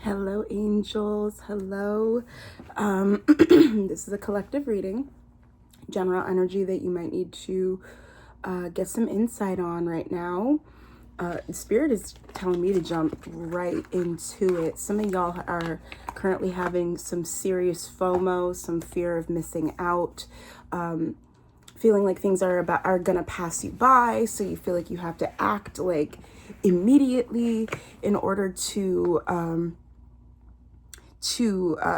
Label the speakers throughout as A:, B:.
A: Hello, angels. Hello. This is a collective reading, general energy that you might need to get some insight on right now. Spirit is telling me to jump right into it. Some of y'all are currently having some serious FOMO, some fear of missing out, feeling like things are gonna pass you by, so you feel like you have to act like immediately in order to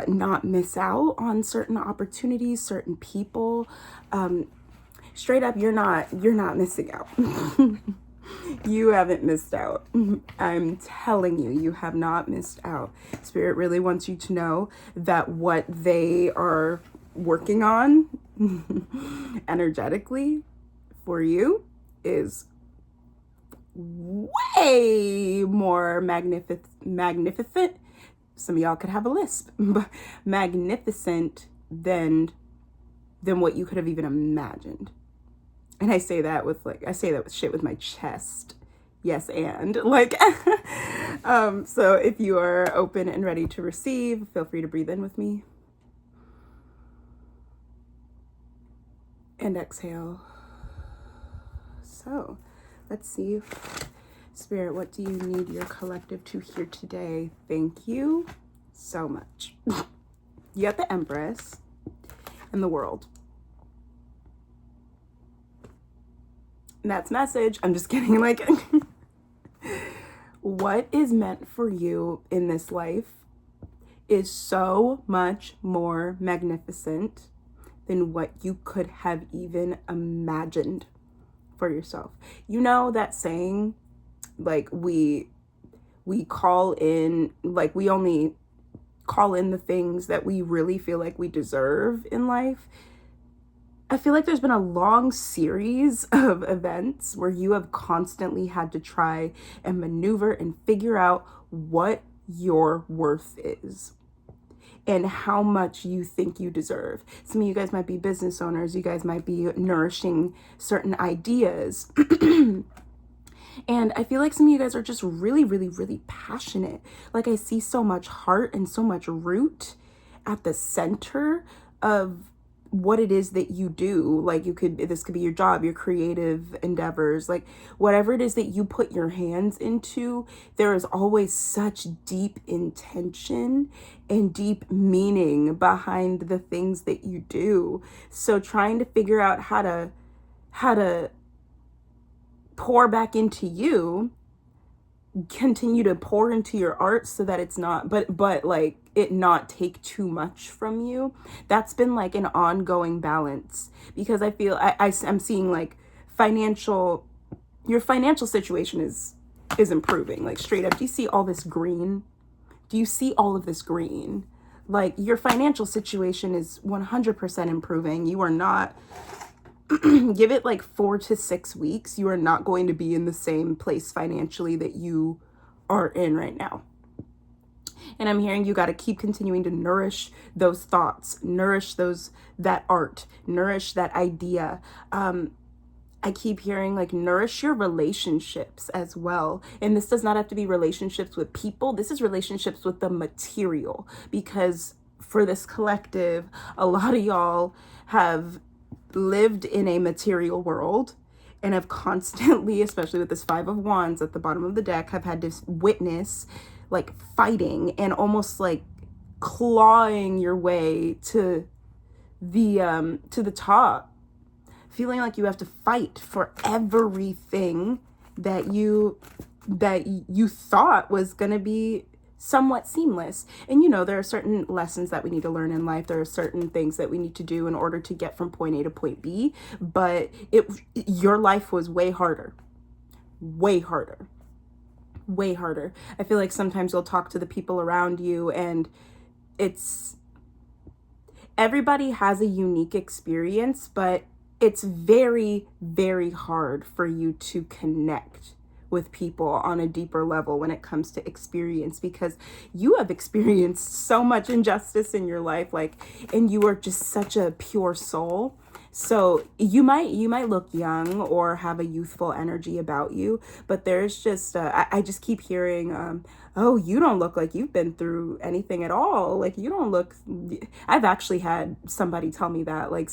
A: not miss out on certain opportunities, certain people. Straight up, you're not missing out. You haven't missed out. I'm telling you, you have not missed out. Spirit really wants you to know that what they are working on energetically for you is way more magnificent. Some of y'all could have a lisp, but magnificent than what you could have even imagined. And I say that with shit with my chest. Yes, and so if you are open and ready to receive, feel free to breathe in with me. And exhale. So let's see. Spirit, what do you need your collective to hear today? Thank you so much. You got the Empress and the World. And that's message. I'm just kidding. What is meant for you in this life is so much more magnificent than what you could have even imagined for yourself. You know that saying, we call in, we only call in the things that we really feel like we deserve in life. I feel like there's been a long series of events where you have constantly had to try and maneuver and figure out what your worth is and how much you think you deserve. Some of you guys might be business owners. You guys might be nourishing certain ideas. And I feel like some of you guys are just really, really, really passionate. Like, I see so much heart and so much root at the center of what it is that you do. This could be your job, your creative endeavors, whatever it is that you put your hands into, there is always such deep intention and deep meaning behind the things that you do. So trying to figure out how to pour back into you, continue to pour into your art so that it's not, but it not take too much from you. That's been an ongoing balance, because I feel I'm seeing your financial situation is improving, straight up. Do you see all this green? Do you see all of this green? Your financial situation is 100% improving. You are not give it 4 to 6 weeks, you are not going to be in the same place financially that you are in right now. And I'm hearing you got to keep continuing to nourish those thoughts, nourish that art, nourish that idea. I keep hearing nourish your relationships as well. And this does not have to be relationships with people. This is relationships with the material, because for this collective, a lot of y'all have lived in a material world and have constantly, especially with this 5 of Wands at the bottom of the deck, have had to witness fighting and almost clawing your way to the top, feeling like you have to fight for everything that you thought was gonna be somewhat seamless. And there are certain lessons that we need to learn in life. There are certain things that we need to do in order to get from point A to point B, but your life was way harder. I feel like sometimes you'll talk to the people around you, and everybody has a unique experience, but it's very, very hard for you to connect with people on a deeper level when it comes to experience, because you have experienced so much injustice in your life, and you are just such a pure soul So you might look young or have a youthful energy about you, but there's just I just keep hearing oh, you don't look like you've been through anything at all. Like you don't look. I've actually had somebody tell me that, like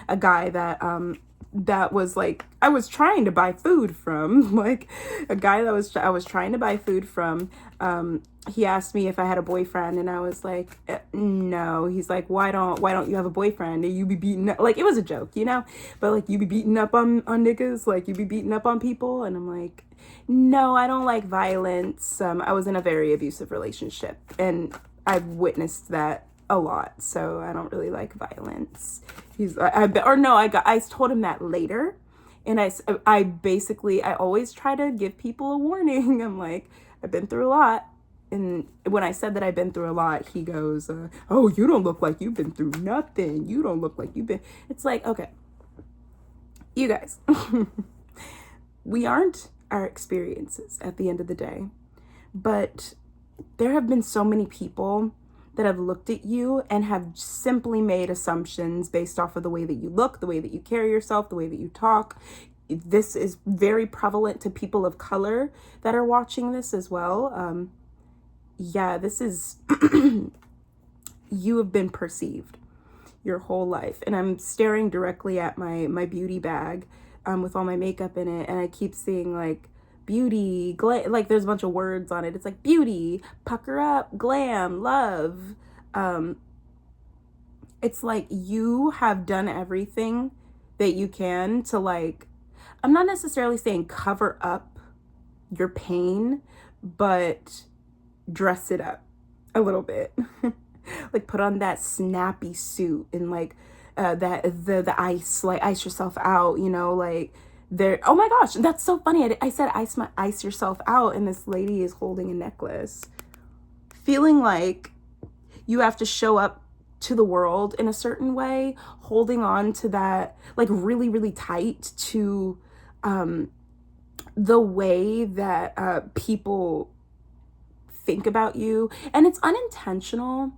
A: a guy that was like I was trying to buy food from, like a guy that I was trying to buy food from. He asked me if I had a boyfriend, and I was like, no. He's like, why don't you have a boyfriend? And you be beating up, like it was a joke, but like you be beating up on niggas, like you be beating up on people, and I'm like, no, I don't like violence. I was in a very abusive relationship, and I've witnessed that a lot, so I don't really like violence. I told him that later, and I basically I always try to give people a warning. I'm like, I've been through a lot. And when I said that I've been through a lot, he goes, oh, you don't look like you've been through nothing. You don't look like you've been. It's like, okay, you guys, we aren't our experiences at the end of the day. But there have been so many people that have looked at you and have simply made assumptions based off of the way that you look, the way that you carry yourself, the way that you talk. This is very prevalent to people of color that are watching this as well. Yeah, this is, you have been perceived your whole life. And I'm staring directly at my beauty bag with all my makeup in it. And I keep seeing like beauty, like there's a bunch of words on it. It's like beauty, pucker up, glam, love. It's like you have done everything that you can to, like, I'm not necessarily saying cover up your pain, but dress it up a little bit. Like put on that snappy suit and like the ice yourself out, like there. Oh my gosh, that's so funny. I said ice yourself out, and this lady is holding a necklace, feeling like you have to show up to the world in a certain way, holding on to that like really, really tight to the way that people think about you. And it's unintentional.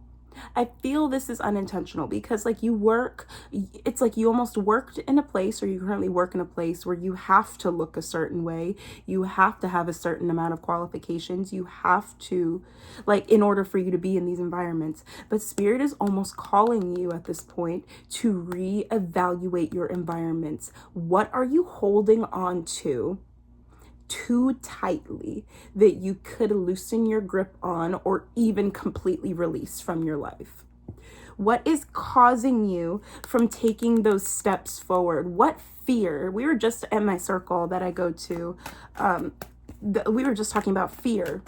A: I feel this is unintentional because like it's like you almost worked in a place, or you currently work in a place where you have to look a certain way. You have to have a certain amount of qualifications. You have to, like, in order for you to be in these environments. But Spirit is almost calling you at this point to reevaluate your environments. What are you holding on to too tightly that you could loosen your grip on or even completely release from your life? What is causing you from taking those steps forward? What fear? We were just at my circle that I go to. We were just talking about fear.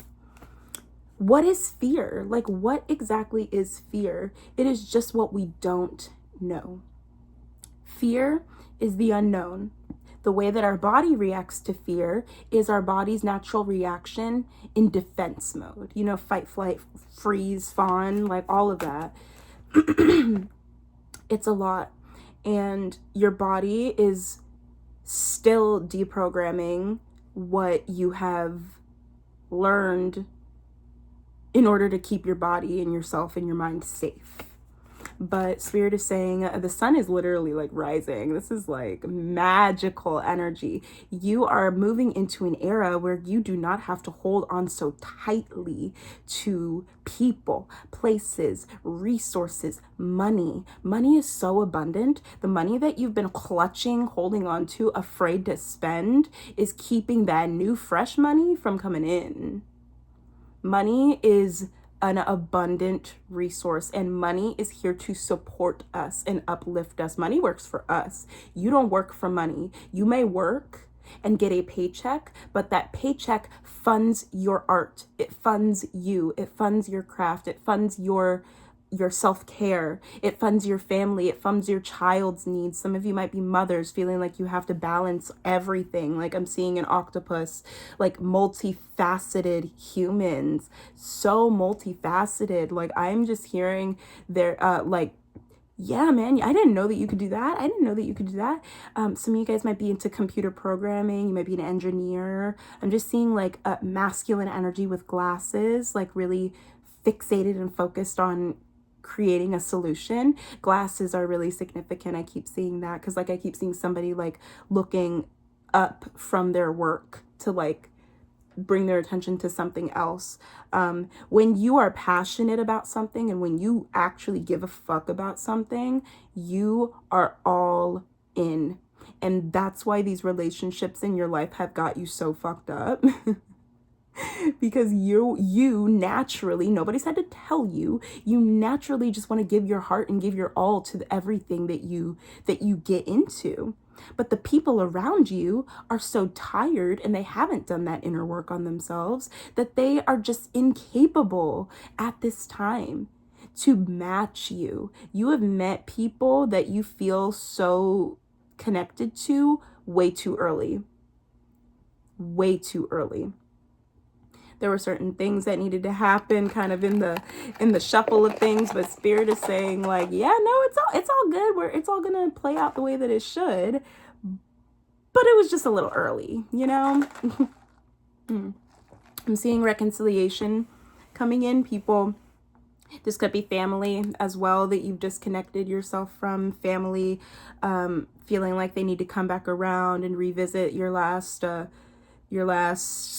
A: What is fear? Like, what exactly is fear? It is just what we don't know. Fear is the unknown. The way that our body reacts to fear is our body's natural reaction in defense mode. Fight, flight, freeze, fawn, like all of that. It's a lot. And your body is still deprogramming what you have learned in order to keep your body and yourself and your mind safe. But Spirit is saying the sun is literally like rising. This is like magical energy. You are moving into an era where you do not have to hold on so tightly to people, places, resources, money. Money is so abundant. The money that you've been clutching, holding on to, afraid to spend, is keeping that new, fresh money from coming in. Money is an abundant resource, and money is here to support us and uplift us. Money works for us. You don't work for money. You may work and get a paycheck, but that paycheck funds your art. It funds you. It funds your craft. It funds your self-care. It funds your family. It funds your child's needs. Some of you might be mothers feeling like you have to balance everything. Like I'm seeing an octopus, like multifaceted humans, so multifaceted. Like I'm just hearing their like, yeah, man, I didn't know that you could do that. I didn't know that you could do that. Some of you guys might be into computer programming. You might be an engineer. I'm just seeing like a masculine energy with glasses, like really fixated and focused on creating a solution. Glasses are really significant. I keep seeing that because like I keep seeing somebody like looking up from their work to like bring their attention to something else. When you are passionate about something and when you actually give a fuck about something, you are all in. And that's why these relationships in your life have got you so fucked up. Because you naturally, nobody's had to tell you, you naturally just want to give your heart and give your all to everything that you get into. But the people around you are so tired and they haven't done that inner work on themselves that they are just incapable at this time to match you. You have met people that you feel so connected to way too early. Way too early. There were certain things that needed to happen kind of in the shuffle of things, but Spirit is saying like, yeah, no, it's all good. It's all gonna play out the way that it should. But it was just a little early, you know? I'm seeing reconciliation coming in. People, this could be family as well that you've disconnected yourself from. Family feeling like they need to come back around and revisit your last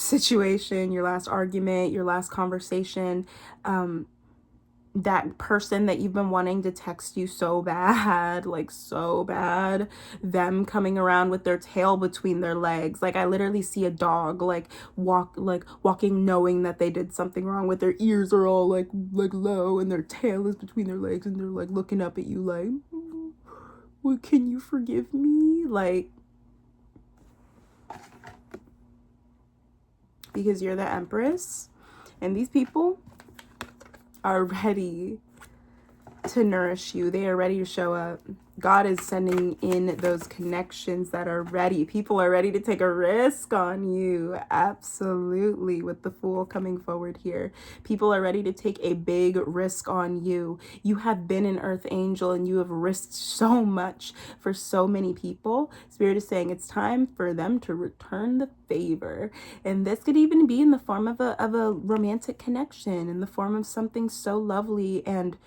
A: situation, your last argument, your last conversation. That person that you've been wanting to text you so bad, like so bad, them coming around with their tail between their legs. Like I literally see a dog walking knowing that they did something wrong, with their ears are all like low and their tail is between their legs and they're like looking up at you like, well, can you forgive me? Like, because you're the Empress and these people are ready to nourish you. They are ready to show up. God is sending in those connections that are ready. People are ready to take a risk on you. Absolutely. With the Fool coming forward here. People are ready to take a big risk on you. You have been an Earth Angel and you have risked so much for so many people. Spirit is saying it's time for them to return the favor. And this could even be in the form of a romantic connection, in the form of something so lovely and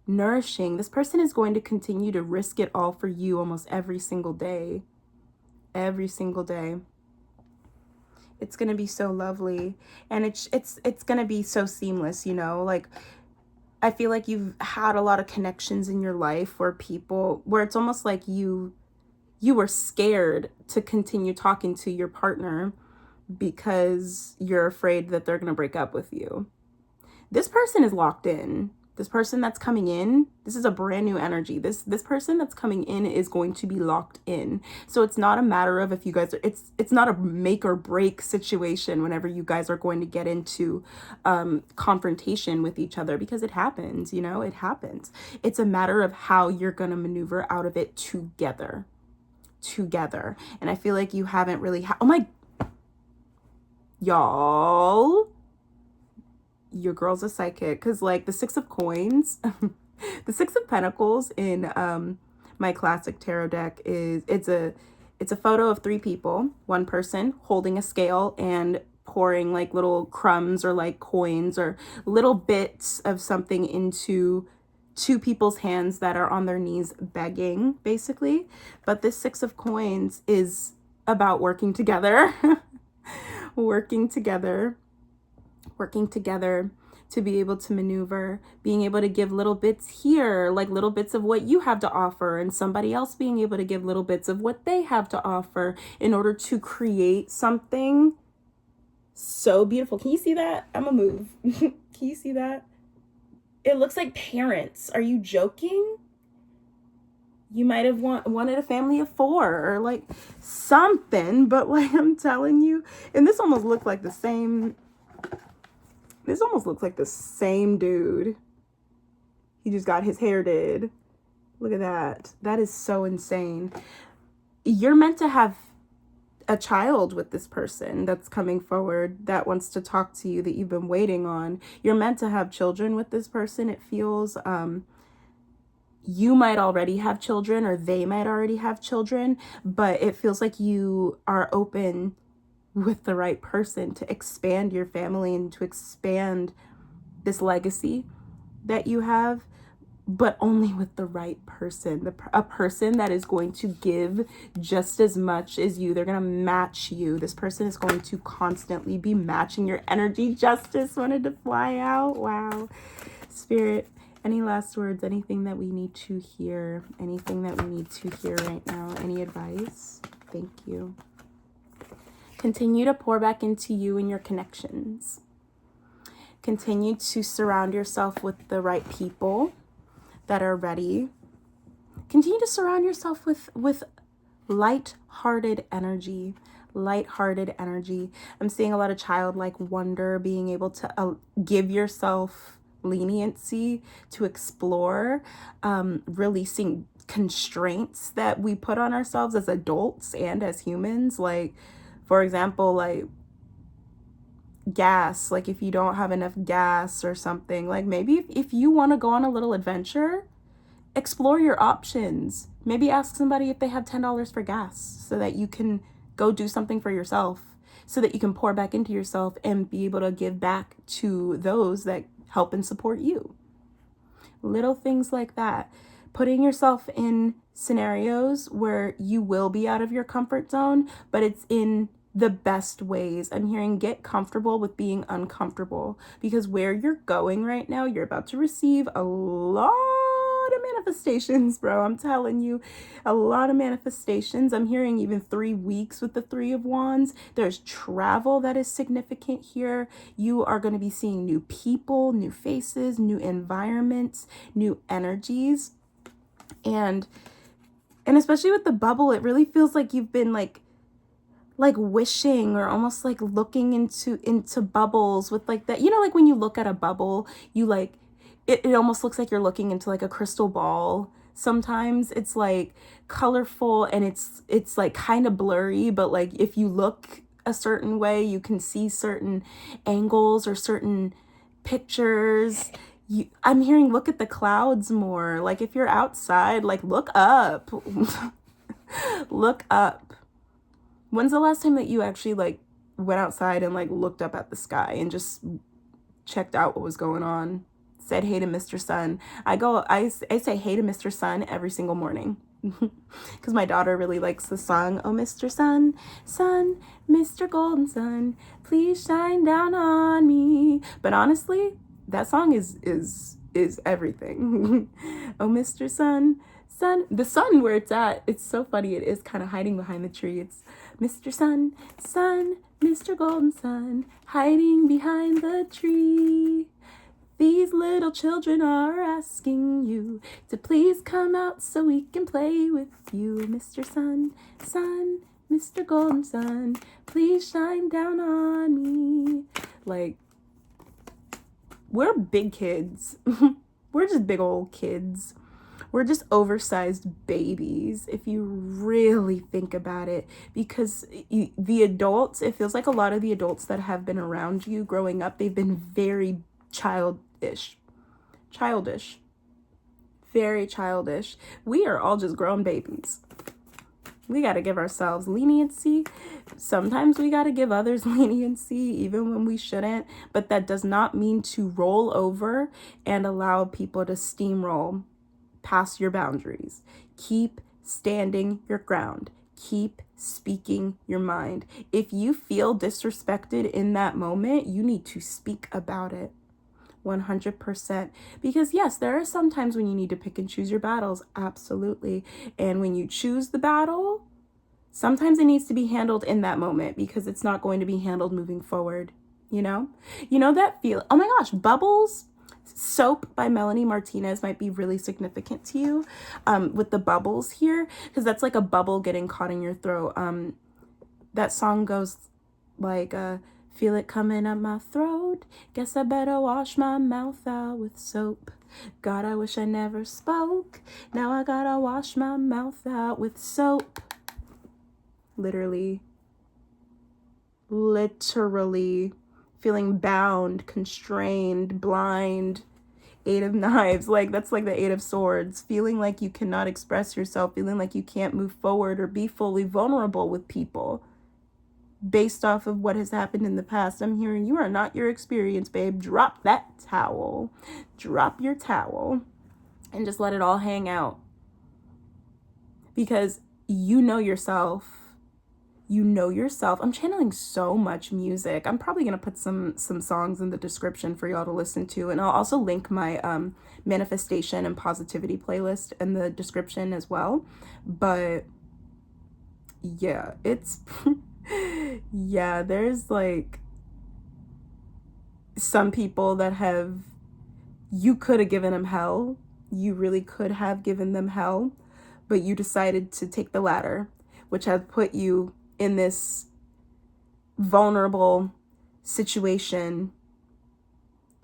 A: nourishing. This person is going to continue to risk it all for you almost every single day. Every single day. It's going to be so lovely. And it's going to be so seamless, you know? Like, I feel like you've had a lot of connections in your life where it's almost like you were scared to continue talking to your partner because you're afraid that they're going to break up with you. This person is locked in. This person that's coming in, this is a brand new energy. This person that's coming in is going to be locked in. So it's not a matter of if you guys are, it's not a make or break situation whenever you guys are going to get into confrontation with each other, because it happens, you know, it happens. It's a matter of how you're going to maneuver out of it together. And I feel like you haven't really, y'all, your girl's a psychic, because like the Six of Coins, the Six of Pentacles in my classic tarot deck it's a photo of three people, one person holding a scale and pouring like little crumbs or like coins or little bits of something into two people's hands that are on their knees begging, basically. But this Six of Coins is about working together. working together to be able to maneuver, being able to give little bits here, like little bits of what you have to offer, and somebody else being able to give little bits of what they have to offer in order to create something so beautiful. Can you see that? I'm gonna move. Can you see that? It looks like parents. Are you joking? You might have wanted a family of 4 or like something, but like I'm telling you, and this almost looks like the same dude. He just got his hair did. Look at that. That is so insane. You're meant to have a child with this person that's coming forward that wants to talk to you, that you've been waiting on. You're meant to have children with this person. It feels, you might already have children or they might already have children, but it feels like you are open with the right person to expand your family and to expand this legacy that you have. but only with the right person, a person that is going to give just as much as you. They're going to match you. This person is going to constantly be matching your energy. Justice wanted to fly out. Wow. Spirit, any last words? Anything that we need to hear? Anything that we need to hear right now? Any advice? Thank you. Continue to pour back into you and your connections. Continue to surround yourself with the right people that are ready. Continue to surround yourself with light-hearted energy. Light-hearted energy. I'm seeing a lot of childlike wonder, being able to give yourself leniency to explore, releasing constraints that we put on ourselves as adults and as humans. Like, for example, like gas, like if you don't have enough gas or something, like maybe if you want to go on a little adventure, explore your options. Maybe ask somebody if they have $10 for gas so that you can go do something for yourself, so that you can pour back into yourself and be able to give back to those that help and support you. Little things like that. Putting yourself in scenarios where you will be out of your comfort zone, but it's in the best ways. I'm hearing get comfortable with being uncomfortable, because where you're going right now, you're about to receive a lot of manifestations, bro. I'm telling you, a lot of manifestations. I'm hearing even 3 weeks with the 3 of Wands. There's travel that is significant here. You are going to be seeing new people, new faces, new environments, new energies. And especially with the bubble, it really feels like you've been like wishing, or almost like looking into bubbles with like that, you know, like when you look at a bubble, you like it almost looks like you're looking into like a crystal ball. Sometimes it's like colorful and it's like kind of blurry, but like if you look a certain way, you can see certain angles or certain pictures. I'm hearing look at the clouds more. Like if you're outside, like look up. Look up. When's the last time that you actually like went outside and like looked up at the sky and just checked out what was going on? Said hey to Mr. Sun. I say hey to Mr. Sun every single morning. Because my daughter really likes the song, oh Mr. Sun, Sun, Mr. Golden Sun, please shine down on me. But honestly, that song is everything. Oh Mr. Sun, Sun, the sun where it's at, it's so funny, it is kind of hiding behind the tree. It's Mr. Sun, Sun, Mr. Golden Sun, hiding behind the tree. These little children are asking you to please come out so we can play with you. Mr. Sun, Sun, Mr. Golden Sun, please shine down on me. Like, we're big kids. We're just big old kids. We're just oversized babies, if you really think about it, because the adults, it feels like a lot of the adults that have been around you growing up, they've been very childish, very childish. We are all just grown babies. We got to give ourselves leniency. Sometimes we got to give others leniency, even when we shouldn't. But that does not mean to roll over and allow people to steamroll past your boundaries. Keep standing your ground. Keep speaking your mind. If you feel disrespected in that moment, you need to speak about it. 100%. Because yes, there are some times when you need to pick and choose your battles. Absolutely. And when you choose the battle, sometimes it needs to be handled in that moment, because it's not going to be handled moving forward. You know that feel. Oh my gosh, Bubbles. Soap by Melanie Martinez might be really significant to you, with the bubbles here, because that's like a bubble getting caught in your throat. That song goes like, feel it coming up my throat, guess I better wash my mouth out with soap. God, I wish I never spoke, now I gotta wash my mouth out with soap. Literally feeling bound, constrained, blind. 8 of Knives, like that's like the 8 of Swords, feeling like you cannot express yourself, feeling like you can't move forward or be fully vulnerable with people based off of what has happened in the past. I'm hearing you are not your experience, babe. Drop that towel. Drop your towel. and just let it all hang out. Because you know yourself. You know yourself. I'm channeling so much music. I'm probably gonna put some songs in the description for y'all to listen to, and I'll also link my manifestation and positivity playlist in the description as well. But yeah, it's yeah, there's like some people that have, you could have given them hell. You really could have given them hell, but you decided to take the latter, which has put you in this vulnerable situation,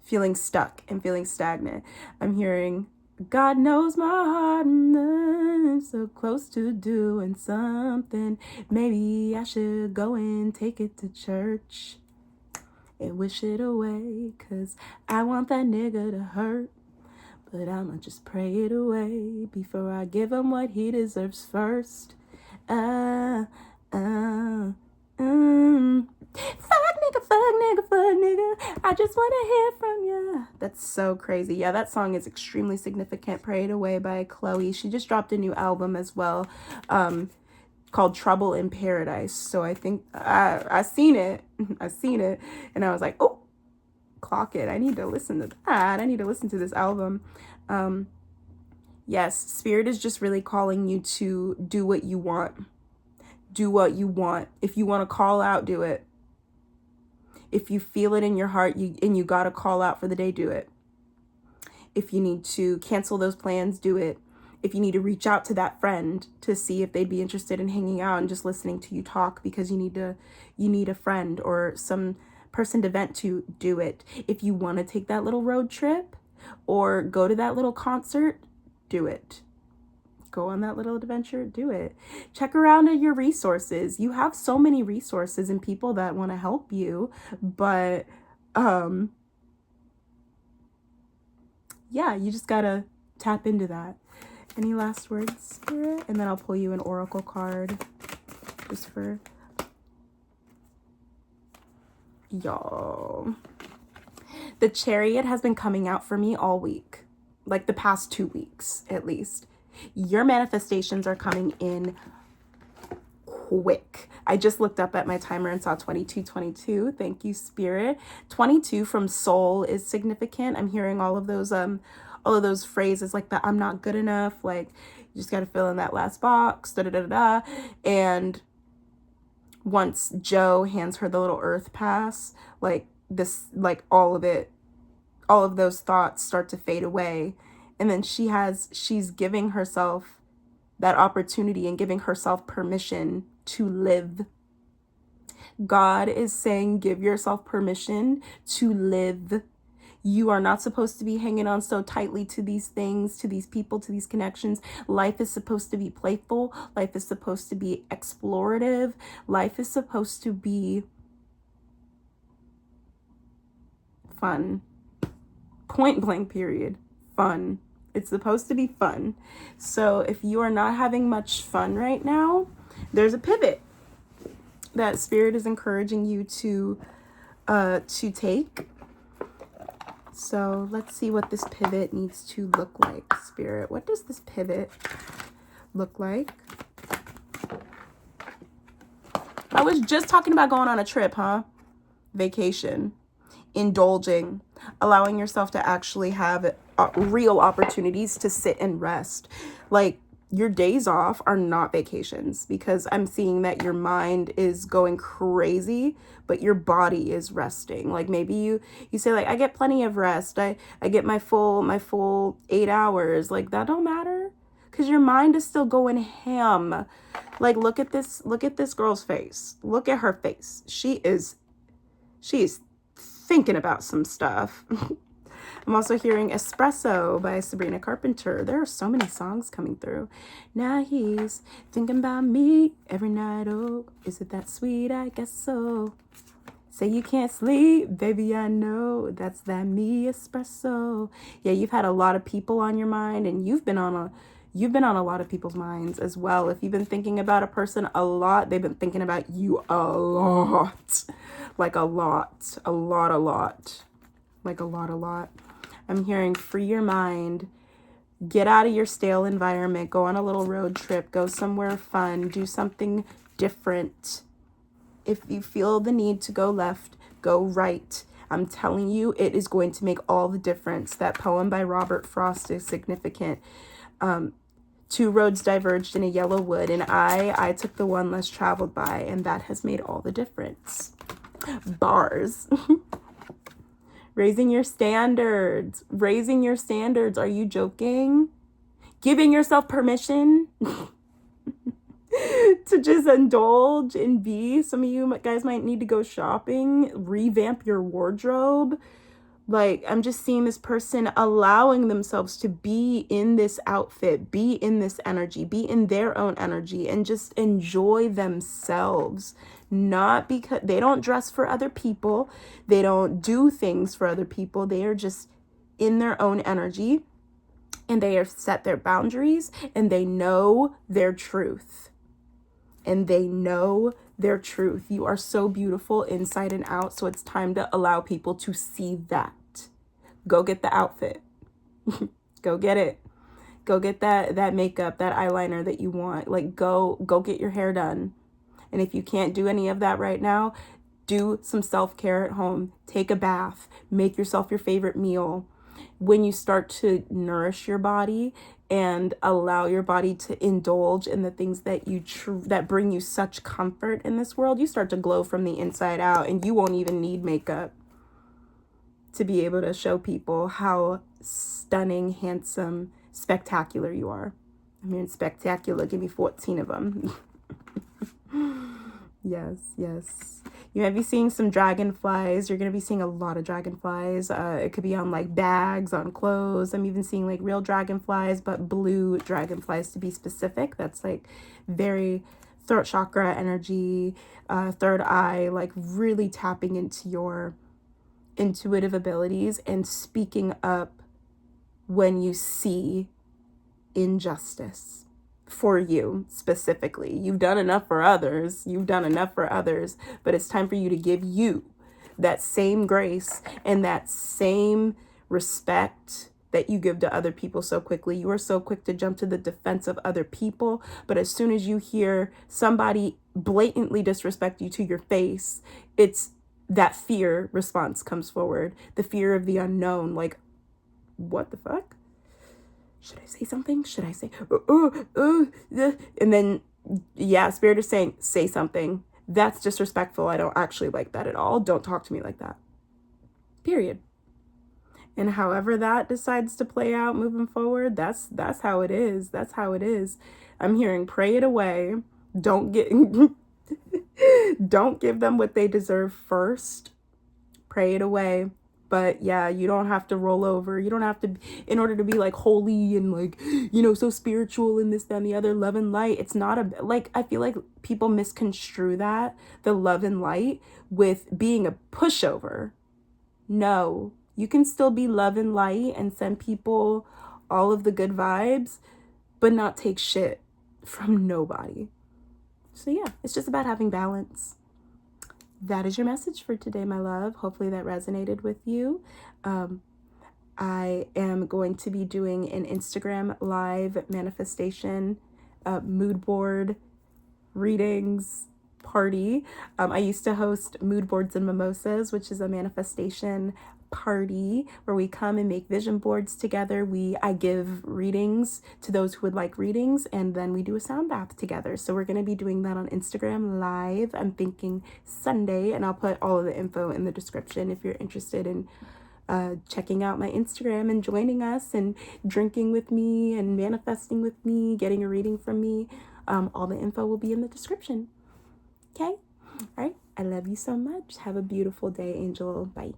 A: feeling stuck and feeling stagnant. I'm hearing, God knows my heart, I'm so close to doing something. Maybe I should go and take it to church and wish it away, 'cause I want that nigga to hurt. But I'ma just pray it away before I give him what he deserves first. Fuck nigga, fuck nigga, fuck nigga. I just wanna hear from you. That's so crazy. Yeah, that song is extremely significant. Pray It Away by Chloe. She just dropped a new album as well, called Trouble in Paradise. So I think I seen it. I seen it, and I was like, oh, clock it. I need to listen to that. I need to listen to this album. Yes, Spirit is just really calling you to do what you want. Do what you want. If you want to call out, do it. If you feel it in your heart, you got to call out for the day, do it. If you need to cancel those plans, do it. If you need to reach out to that friend to see if they'd be interested in hanging out and just listening to you talk because you need a friend or some person to vent to, do it. If you want to take that little road trip or go to that little concert, do it. Go on that little adventure, do it. Check around at your resources. You have so many resources and people that want to help you, but yeah, you just gotta tap into that. Any last words, Spirit? And then I'll pull you an oracle card just for y'all. The Chariot has been coming out for me all week, like the past 2 weeks at least. Your manifestations are coming in quick. I just looked up at my timer and saw 2222. Thank you, Spirit. 22 from soul is significant. I'm hearing all of those phrases like the I'm not good enough, like you just got to fill in that last box, da da da da. And once Joe hands her the little earth pass, like this, like all of those thoughts start to fade away. And then she's giving herself that opportunity and giving herself permission to live. God is saying, give yourself permission to live. You are not supposed to be hanging on so tightly to these things, to these people, to these connections. Life is supposed to be playful. Life is supposed to be explorative. Life is supposed to be fun. Point blank period. Fun. It's supposed to be fun. So if you are not having much fun right now, there's a pivot that Spirit is encouraging you to take. So let's see what this pivot needs to look like, Spirit. What does this pivot look like? I was just talking about going on a trip, huh? Vacation. Indulging. Allowing yourself to actually have real opportunities to sit and rest. Like, your days off are not vacations, because I'm seeing that your mind is going crazy, but your body is resting. Like, maybe you say, like, I get plenty of rest. I get my full 8 hours. Like, that don't matter, because your mind is still going ham. Like, look at this girl's face. Look at her face. She's thinking about some stuff. I'm also hearing Espresso by Sabrina Carpenter. There are so many songs coming through. Now he's thinking about me every night. Oh, is it that sweet? I guess so. Say you can't sleep, baby, I know. That's that me espresso. Yeah, you've had a lot of people on your mind, and you've been on a lot of people's minds as well. If you've been thinking about a person a lot, they've been thinking about you a lot. Like a lot. Like a lot. I'm hearing free your mind. Get out of your stale environment. Go on a little road trip. Go somewhere fun. Do something different. If you feel the need to go left, go right. I'm telling you, it is going to make all the difference. That poem by Robert Frost is significant. Two roads diverged in a yellow wood, and I took the one less traveled by, and that has made all the difference. Bars. Raising your standards. Raising your standards. Are you joking? Giving yourself permission to just indulge and be. Some of you guys might need to go shopping, revamp your wardrobe. Like, I'm just seeing this person allowing themselves to be in this outfit, be in this energy, be in their own energy, and just enjoy themselves. Not because they don't dress for other people, they don't do things for other people. They are just in their own energy, and they have set their boundaries, and they know their truth. And they know their truth. You are so beautiful inside and out. So it's time to allow people to see that. Go get the outfit. Go get it. Go get that makeup, that eyeliner that you want. Like, go get your hair done. And if you can't do any of that right now, do some self-care at home. Take a bath. Make yourself your favorite meal. When you start to nourish your body and allow your body to indulge in the things that that bring you such comfort in this world, you start to glow from the inside out, and you won't even need makeup to be able to show people how stunning, handsome, spectacular you are. I mean, spectacular. Give me 14 of them. Yes, yes. You might be seeing some dragonflies. You're going to be seeing a lot of dragonflies. It could be on like bags, on clothes. I'm even seeing like real dragonflies, but blue dragonflies to be specific. That's like very throat chakra energy, third eye, like really tapping into your intuitive abilities and speaking up when you see injustice. For you specifically. You've done enough for others. But it's time for you to give you that same grace and that same respect that you give to other people so quickly. You are so quick to jump to the defense of other people, but as soon as you hear somebody blatantly disrespect you to your face, it's that fear response comes forward. The fear of the unknown, like, what the fuck? Should I say something? Should I say, and then, yeah, Spirit is saying, say something. That's disrespectful. I don't actually like that at all. Don't talk to me like that. Period. And however that decides to play out moving forward, that's how it is. That's how it is. I'm hearing pray it away. Don't give them what they deserve first. Pray it away. But yeah, you don't have to roll over. You don't have to, in order to be like holy and like, so spiritual and this, that, and the other, love and light. It's not like, I feel like people misconstrue that, the love and light, with being a pushover. No, you can still be love and light and send people all of the good vibes, but not take shit from nobody. So yeah, it's just about having balance. That is your message for today, my love. Hopefully that resonated with you. I am going to be doing an Instagram live manifestation mood board readings party. I used to host Mood Boards and Mimosas, which is a manifestation party where we come and make vision boards together. I give readings to those who would like readings, and then we do a sound bath together. So we're going to be doing that on Instagram live. I'm thinking Sunday, and I'll put all of the info in the description if you're interested in checking out my Instagram and joining us and drinking with me and manifesting with me, getting a reading from me. All the info will be in the description. Okay? All right. I love you so much. Have a beautiful day, Angel. Bye.